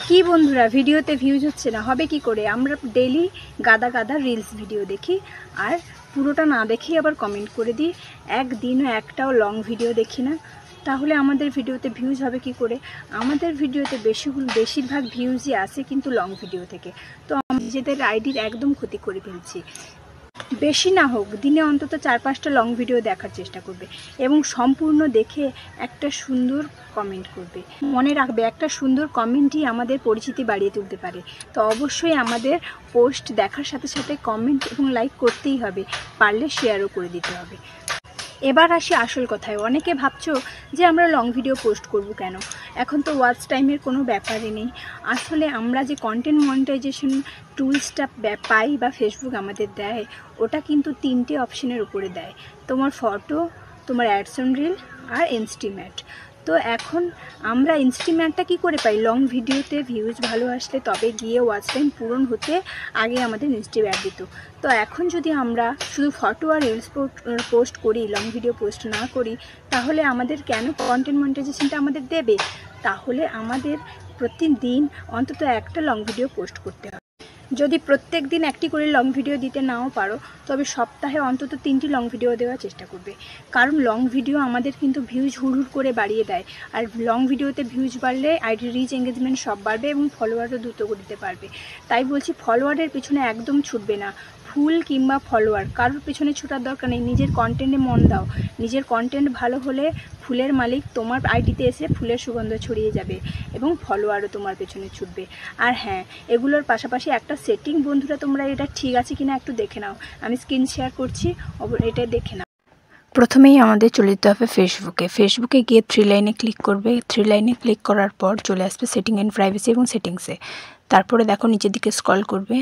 কি বন্ধুরা ভিডিওতে ভিউজ হচ্ছে না, হবে কি করে? আমরা ডেইলি গাদা গাদা রিলস ভিডিও দেখি আর পুরোটা না দেখি আবার কমেন্ট করে দিই। একদিনও একটাও লং ভিডিও দেখি না, তাহলে আমাদের ভিডিওতে ভিউজ হবে কি করে? আমাদের ভিডিওতে বেশিরভাগ ভিউজই আসে কিন্তু লং ভিডিও থেকে। তো আমরা নিজেদের আইডির একদম ক্ষতি করে ফেলছি। বেশি না হোক, দিনে অন্তত 4-5টা লং ভিডিও দেখার চেষ্টা করবে এবং সম্পূর্ণ দেখে একটা সুন্দর কমেন্ট করবে। মনে রাখবে, একটা সুন্দর কমেন্টই আমাদের পরিচিতি বাড়িয়ে তুলতে পারে। তো অবশ্যই আমাদের পোস্ট দেখার সাথে সাথে কমেন্ট এবং লাইক করতেই হবে, পারলে শেয়ারও করে দিতে হবে। এবার আসি আসল কথায়। অনেকে ভাবছো যে আমরা লং ভিডিও পোস্ট করব কেন, এখন তো ওয়াচ টাইমের কোনো ব্যাপারই নেই। আসলে আমরা যে কন্টেন্ট মনিটাইজেশন টুলসটা পাই বা ফেসবুক আমাদের দেয়, ওটা কিন্তু 3টে অপশনের উপরে দেয়, তোমার ফটো, তোমার অ্যাডস অন রিল আর ইনস্টিমেট। তো এখন আমরা ইনস্টিমেটটা কি করে পাই? লং ভিডিওতে ভিউজ ভালো আসলে তবে গিয়ে ওয়াচ টাইম পূরণ হতে আগে আমাদের ইনস্টিমেট দিত। তো এখন যদি আমরা শুধু ফটো আর রিলস পোস্ট করি, লং ভিডিও পোস্ট না করি, তাহলে আমাদের কেন কন্টেন্ট মনিটাইজেশনটা আমাদের দেবে? তাহলে আমাদের প্রতিদিন অন্তত একটা লং ভিডিও পোস্ট করতে হবে। যদি প্রত্যেক দিন একটি করে লং ভিডিও দিতে নাও পারো, তবে সপ্তাহে অন্তত 3টি লং ভিডিও দেওয়ার চেষ্টা করবে। কারণ লং ভিডিও আমাদের কিন্তু ভিউজ হুড় করে বাড়িয়ে দেয়, আর লং ভিডিওতে ভিউজ বাড়লে আইডি রিচ, এঙ্গেজমেন্ট সব বাড়বে এবং ফলোয়ারও দ্রুত করতে পারবে। তাই বলছি, ফলোয়ারের পিছনে একদম ছুটবে না। ফুল কিংবা ফলোয়ার কারোর পিছনে ছোটার দরকার নেই, নিজের কন্টেন্টে মন দাও। নিজের কন্টেন্ট ভালো হলে ফুলের মালিক তোমার আইডিতে এসে ফুলের সুগন্ধ ছড়িয়ে যাবে এবং ফলোয়ারও তোমার পেছনে ছুটবে। আর হ্যাঁ, এগুলোর পাশাপাশি একটা সেটিং বন্ধুরা, তোমরা এটা ঠিক আছে কিনা একটু দেখে নাও। আমি স্ক্রিন শেয়ার করছি, এটা দেখে নাও। প্রথমেই আমাদের চলে যেতে হবে ফেসবুকে গিয়ে 3 লাইনে ক্লিক করবে। 3 লাইনে ক্লিক করার পর চলে আসবে সেটিং অ্যান্ড প্রাইভেসি এবং সেটিংসে। তারপরে দেখো নিচের দিকে স্ক্রল করবে,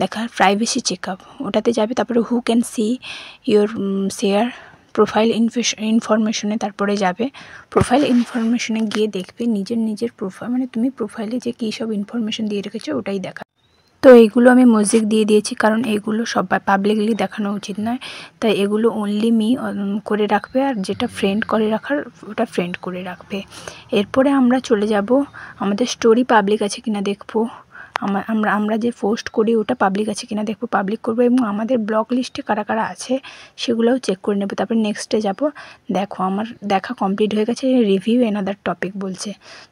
দেখার প্রাইভেসি চেক আপ, ওটাতে যাবে। তারপরে who can see your share profile ইনফরমেশনে তারপরে যাবে। প্রোফাইল ইনফরমেশনে গিয়ে দেখবে নিজের প্রোফাইল, মানে তুমি প্রোফাইলে যে কী সব ইনফরমেশন দিয়ে রেখেছো ওটাই দেখা। তো এইগুলো আমি মজিক দিয়ে দিয়েছি, কারণ এইগুলো সব পাবলিকলি দেখানো উচিত নয়। তাই এগুলো অনলি মি করে রাখবে, আর যেটা ফ্রেন্ড করে রাখার ওটা ফ্রেন্ড করে রাখবে। এরপরে আমরা চলে যাব আমাদের স্টোরি পাবলিক আছে কিনা দেখবো। আমরা যে পোস্ট করি ওটা পাবলিক আছে কিনা দেখবো, পাবলিক করবো এবং আমাদের ব্লক লিস্টে কারা কারা আছে সেগুলোও চেক করে নেবো। তারপরে নেক্সটে যাব। দেখো আমার দেখা কমপ্লিট হয়ে গেছে, রিভিউ অ্যানাদার টপিক বলছে।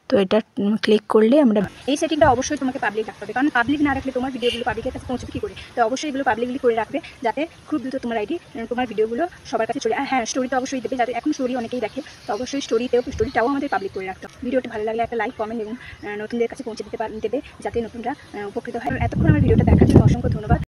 তো এটা ক্লিক করলে আমরা এই সেটিংটা অবশ্যই তোমাকে পাবলিক রাখতে হবে, কারণ পাবলিক না রাখলে তোমার ভিডিওগুলো পাবলিকের কাছে পৌঁছবে কী করে? তো অবশ্যই এগুলো পাবলিকলি করে রাখবে, যাতে খুব দ্রুত তোমার আইডি, তোমার ভিডিওগুলো সবার কাছে চলে। আর হ্যাঁ, স্টোরি তো অবশ্যই দেবে, যাতে এখন স্টোরি অনেকেই দেখে। তো অবশ্যই স্টোরিটাও আমাদের পাবলিক করে রাখতে হবে। ভিডিওটা ভালো লাগলে একটা লাইক, কমেন্ট এবং নতুনদের কাছে পৌঁছে দেবে, যাতে নতুনরা উপকৃত হয়। এতক্ষণ আমার ভিডিওটা দেখার জন্য অসংখ্য ধন্যবাদ।